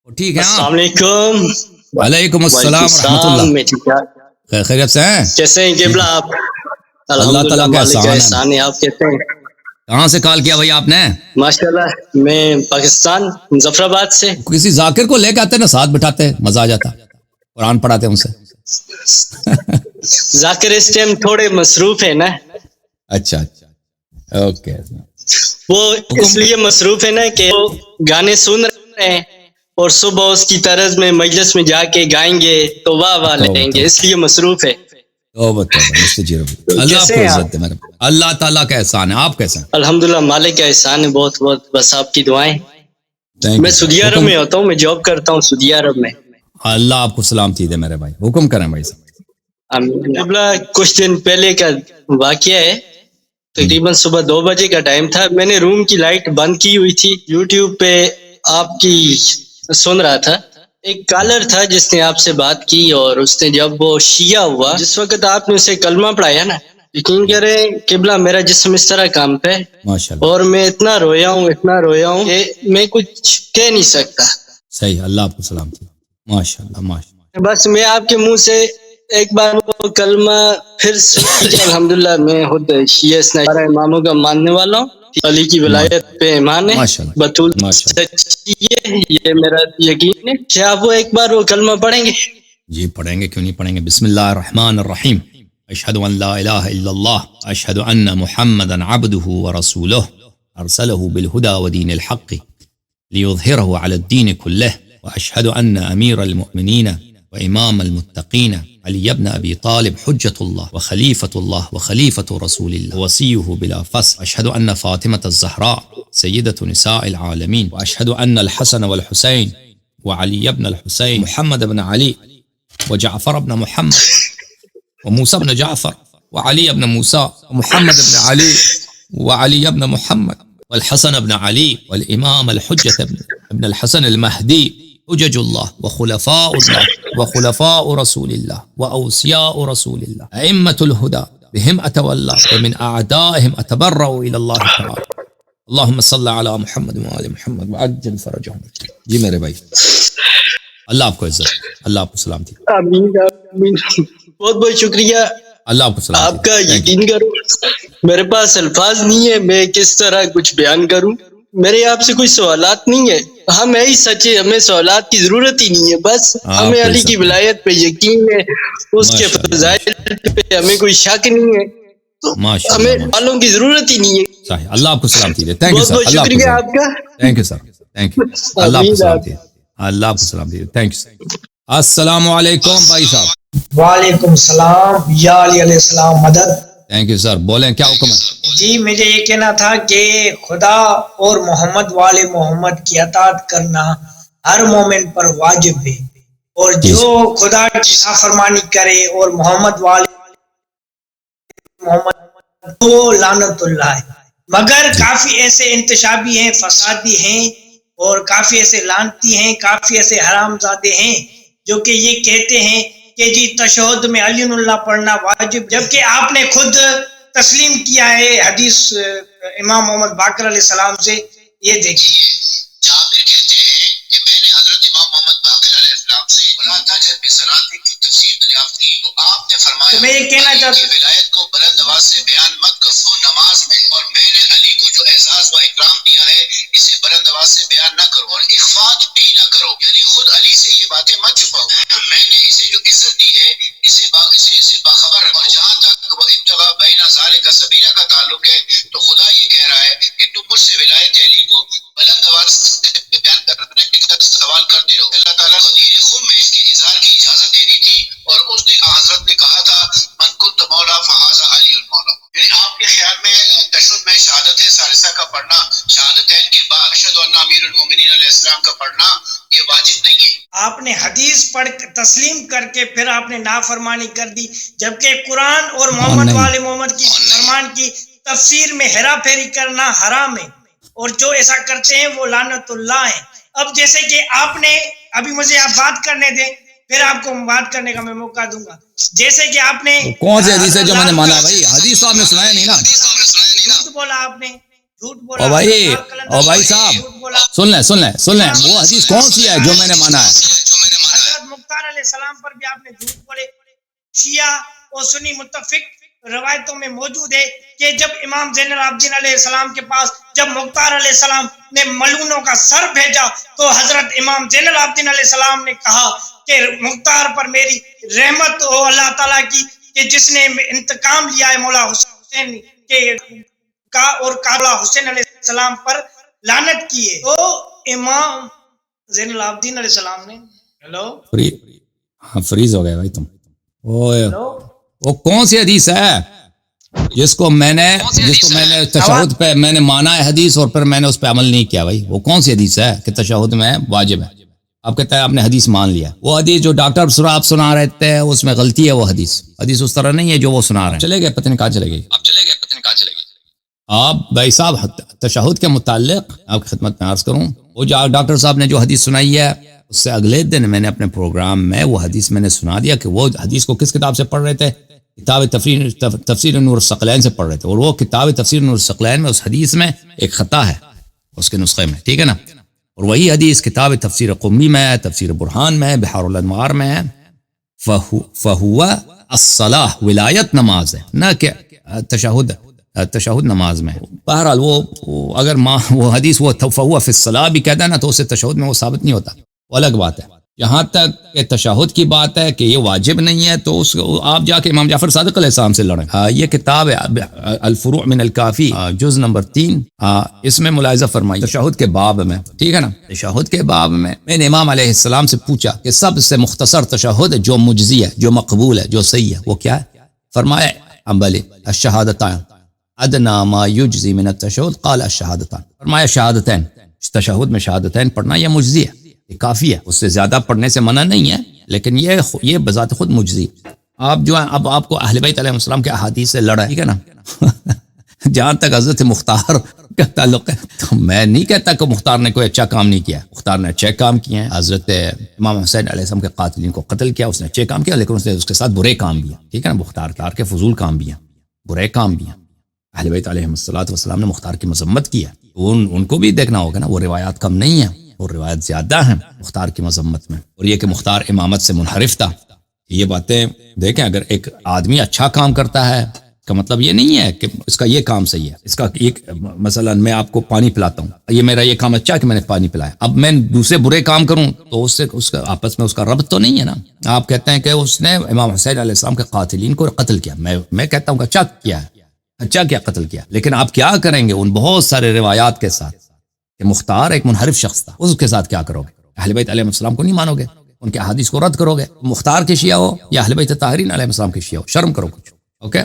ٹھیک ہے. السلام علیکم. وعلیکم السلام ورحمۃ اللہ. خیریت سے ہیں؟ کیسے ہیں قبلہ آپ؟ اللہ تعالیٰ کا مالک احسان احسان ہے. آپ کیسے ہیں؟ کہاں سے کال کیا بھائی آپ نے؟ ماشاء اللہ میں پاکستان مظفر آباد سے. کسی ذاکر کو لے کے آتے نا، ساتھ بٹھاتے، مزہ آ جاتا، قرآن پڑھاتے ان سے. ذاکر اس ٹائم تھوڑے مصروف ہے نا. اچھا اوکے. وہ اس لیے مصروف ہے نا کہ وہ گانے سن رہے ہیں اور صبح اس کی طرز میں مجلس میں جا کے گائیں گے تو واہ واہ لیں گے، اس لیے مصروف ہے. اللہ آپ کو عزت دے میرے. اللہ تعالیٰ کا احسان ہے. آپ کیسے ہیں؟ الحمدللہ مالک کا احسان ہے بہت بہت. بس آپ کی دعائیں. میں سعودی عرب میں ہوتا ہوں، میں جاب کرتا ہوں سعودی عرب میں. اللہ آپ کو سلامتی دے میرے بھائی. حکم کریں بھائی صاحب. کچھ دن پہلے کا واقعہ ہے. تقریباً صبح 2 بجے کا ٹائم تھا. میں نے روم کی لائٹ بند کی ہوئی تھی. یوٹیوب پہ آپ کی سن رہا تھا. ایک کالر تھا جس نے آپ سے بات کی، اور اس نے جب وہ شیعہ ہوا، جس وقت آپ نے اسے کلمہ پڑھایا نا، یقین کریں قبلہ میرا جسم اس طرح کام پہ، اور میں اتنا رویا ہوں کہ میں کچھ کہہ نہیں سکتا. صحیح. اللہ آپ کو سلامتی. ماشاء اللہ. بس میں آپ کے منہ سے ایک بار وہ کلمہ پھر سن کے الحمدللہ میں خود شیعہ سارے اماموں کا ماننے والا ہوں. علی کی ولایت پہ ایمان ہے، بطول سچی ہے، یہ میرا یقین ہے. کیا آپ وہ ایک بار وہ کلمہ پڑھیں گے؟ جی پڑھیں گے، کیوں نہیں پڑھیں گے. بسم اللہ الرحمن الرحیم. اشہد ان لا الہ الا اللہ اشہد ان محمدا عبدہ ورسولہ ارسلہ بالہدى ودین الحق لیظہرہ علی الدین کلہ واشہد ان امیر المؤمنین وامام المتقین علی ابن ابی طالب حجۃ اللہ وخلیفۃ رسول اللہ وصیہ بلا فصل. اشہد ان فاطمة الزہراء سیدۃ نساء العالمین واشہد ان الحسن والحسین وعلی ابن الحسین محمد ابن علی وجعفر ابن محمد وموسى ابن جعفر وعلي ابن موسى ومحمد ابن علي وعلي ابن محمد والحسن ابن علي والإمام الحجة ابن الحسن المهدي حجج الله وخلفاء رسول الله وأوصياء رسول الله أئمة الهدى بهم أتولى ومن أعدائهم أتبرأ إلى الله تعالى. اللهم صل على محمد وآل محمد وعجل فرجهم. جی میرے بھائی، اللہ آپ کو عزت، اللہ آپ کو سلامتی. آمین آمین. بہت بہت شکریہ. اللہ آپ کو سلامتی. آپ کا یقین کرو میرے پاس الفاظ نہیں ہے، میں کس طرح کچھ بیان کروں. میرے آپ سے کوئی سوالات نہیں ہے. ہم ہے ہی سچے، ہمیں سوالات کی ضرورت ہی نہیں ہے. بس ہمیں علی کی ولایت پہ یقین ہے، اس کے فضائل پہ ہمیں کوئی شک نہیں ہے، تو ہمیں والوں کی ضرورت ہی نہیں ہے. صحیح. اللہ آپ کو سلامتی دے. بہت بہت شکریہ آپ کا. Thank you sir. Thank you. اللہ آپ کو سلامتی دے. اللہ آپ کو سلامتی دے. Thank you. السلام علیکم بھائی صاحب. وعلیکم السلام. یا علی علیہ السلام مدد. تھینک یو سر. بولیں کیا حکم ہے؟ جی مجھے یہ کہنا تھا کہ خدا اور محمد والے محمد کی اطاعت کرنا ہر مومن پر واجب ہے، اور جو خدا کی نافرمانی کرے اور محمد والے محمد وہ لعنت اللہ ہے. مگر کافی ایسے انتشابی ہیں، فسادی ہیں، اور کافی ایسے لعنتی ہیں، کافی ایسے حرام زادے ہیں جو کہ یہ کہتے ہیں کہ جی تشہد میں علی اللہ پڑھنا واجب، جبکہ آپ نے خود تسلیم کیا ہے حدیث امام محمد باقر علیہ السلام سے. یہ دیکھیے جابر کہتے ہیں کہ میں نے حضرت امام محمد باقر علیہ السلام سے بلاتا جب بصراطی کی تفسیر دریافت کی تو آپ نے فرمایا تو میں یہ کہنا چاہتا ہوں ولایت کو بلند آواز سے بیان مت کرو نماز میں، اور میں نے علی کو جو اعزاز و اکرام دیا ہے اسے بلند آواز سے بیان نہ کرو اور اخفات بھی نہ کرو، یعنی خود علی سے یہ باتیں مت چھپاؤ. میں نے اسے جو عزت دی ہے اسے باخبر رکھو. اور جہاں تک وہ ابتغاء بین ذالک سبیلا کا تعلق ہے تو خدا یہ کہہ رہا ہے کہ تم مجھ سے ولایت علی کو بلند آواز سے بیان کرنے کا سوال کرتے رہو. اللہ تعالیٰ غدیر خم میں اس کے اظہار کی اجازت دے دی تھی، اور اس دن حضرت نے کہا تھا من کنت مولا فہذا علی المولا. یعنی آپ کے خیال میں تشہد میں شہادت ثالثہ کا پڑھنا، شہادتین کے بعد اشہد ان امیر المومنین علیہ السلام کا پڑھنا یہ واجب نہیں ہے. آپ نے حدیث پڑھ تسلیم کر کے پھر آپ نے نافرمانی کر دی، جبکہ قرآن اور محمد والے محمد کی فرمان کی تفسیر میں ہیرا پھیری کرنا حرام ہے، اور جو ایسا کرتے ہیں وہ لعنت اللہ ہے. اب جیسے کہ آپ نے ابھی مجھے آپ بات کرنے دیں، پھر آپ کو بات کرنے کا میں موقع دوں گا. جیسے کہ آپ نے کون سی حدیث ہے جو میں نے مانا بھائی؟ حدیث تو آپ نے سنایا نہیں نا. جھوٹ بولا آپ نے. جھوٹ بولا، او بھائی، لال قلندر او بھائی نے صاحب جھوٹ بولا، سن لیں وہ حدیث کون سی ہے جو میں نے مانا ہے؟ حضرت مختار علیہ السلام پر بھی آپ نے جھوٹ بولے. شیعہ اور سنی متفق روایتوں میں موجود ہے کہ جب امام زین العابدین علیہ السلام کے پاس جب مختار علیہ السلام نے ملعونوں کا سر بھیجا تو حضرت امام زین العابدین علیہ السلام نے کہا کہ مختار پر میری رحمت ہو اللہ تعالیٰ کی کہ جس نے انتقام لیا ہے مولا حسین کے کا اور کابلا حسین علیہ السلام پر لعنت کی ہے. تو امام زین العابدین علیہ السلام نے فریز ہو گئے بھائی تم. وہ کون سی حدیث ہے جس کو میں نے تشہد پہ میں نے مانا ہے حدیث اور پھر میں نے اس پہ عمل نہیں کیا؟ بھائی وہ کون سی حدیث ہے کہ تشہد میں واجب ہے؟ آپ کہتے ہیں آپ نے حدیث مان لیا. وہ حدیث جو ڈاکٹر آپ سنا رہے تھے اس میں غلطی ہے. وہ حدیث اس طرح نہیں ہے جو وہ سنا رہے ہیں. چلے گئے پتہ نہیں کہاں چلے گئے آپ بھائی صاحب. تشہد کے متعلق آپ کی خدمت میں عرض کروں، وہ جو ڈاکٹر صاحب نے جو حدیث سنائی ہے اس سے اگلے دن میں نے اپنے پروگرام میں وہ حدیث میں نے سنا دیا کہ وہ حدیث کو کس کتاب سے پڑھ رہے تھے؟ کتاب تفسیر نور الثقلین سے پڑھ رہے تھے. اور وہ کتاب تفسیر نور الثقلین میں اس حدیث میں ایک خطا ہے اس کے نسخے میں، ٹھیک ہے نا؟ اور وہی حدیث کتاب تفسیر قمی میں ہے، تفسیر برہان میں ہے، بحار الانوار میں ہے. فہو الصلاح ولایت نماز ہے، نہ کہ تشہد نماز میں. بہرحال وہ اگر وہ حدیث وہ فہو فی الصلاح بھی کہتا ہے نا تو اسے تشہد میں وہ ثابت نہیں ہوتا، وہ الگ بات ہے. یہاں تک کہ تشہد کی بات ہے کہ یہ واجب نہیں ہے تو اس آپ جا کے امام جعفر صادق علیہ السلام سے لڑیں. یہ کتاب ہے الفروع من الکافی جز نمبر 3، اس میں ملاحظہ فرمائی تشہد کے باب میں، ٹھیک ہے نا؟ تشہد کے باب میں نے امام علیہ السلام سے پوچھا کہ سب سے مختصر تشہد جو مجزی ہے، جو مقبول ہے، جو صحیح ہے، وہ کیا ہے؟ فرمایا امبلی الشہادتان ادنا ما یجزی من التشہد قال الشہادتان. فرمایا شہادتین، تشہد میں شہادتین پڑھنا یہ مجزی ہے، یہ کافی ہے، اس سے زیادہ پڑھنے سے منع نہیں ہے، لیکن یہ بذات خود مجزی. آپ جو ہے اب آپ کو اہل بیت علیہ السلام کے احادیث سے لڑا، ٹھیک ہے نا؟ جہاں تک حضرت مختار کا تعلق ہے تو میں نہیں کہتا کہ مختار نے کوئی اچھا کام نہیں کیا. مختار نے اچھے کام کیے ہیں. حضرت امام حسین علیہ السلام کے قاتلین کو قتل کیا، اس نے اچھے کام کیا، لیکن اس نے اس کے ساتھ برے کام بھی ہیں، ٹھیک ہے نا؟ مختار کے فضول کام بھی ہیں، برے کام بھی ہیں. اہل بیت علیہ السلام نے مختار کی مذمت کی ہے، ان کو بھی دیکھنا ہوگا نا. وہ روایات کم نہیں ہیں اور روایت زیادہ ہیں مختار کی مذمت میں. اور یہ کہ مختار امامت سے منحرف تھا، یہ باتیں دیکھیں. اگر ایک آدمی اچھا کام کرتا ہے کا مطلب یہ نہیں ہے کہ اس کا یہ کام صحیح ہے. اس کا ایک مثلا میں آپ کو پانی پلاتا ہوں، یہ میرا یہ کام اچھا ہے کہ میں نے پانی پلایا، اب میں دوسرے برے کام کروں تو اس کا آپس میں اس کا ربط تو نہیں ہے نا. آپ کہتے ہیں کہ اس نے امام حسین علیہ السلام کے قاتلین کو قتل کیا، میں کہتا ہوں کہ اچھا کیا ہے، اچھا کیا قتل کیا، لیکن آپ کیا کریں گے ان بہت سارے روایات کے ساتھ کہ مختار ایک منحرف شخص تھا، اس کے ساتھ کیا کرو گے؟ اہل بیت علیہ السلام کو نہیں مانو گے، ان کے احادیث کو رد کرو گے. مختار کے شیعہ ہو یا اہل بیت طاہرین علیہ السلام کے شیعہ ہو، شرم کرو کچھ. اوکے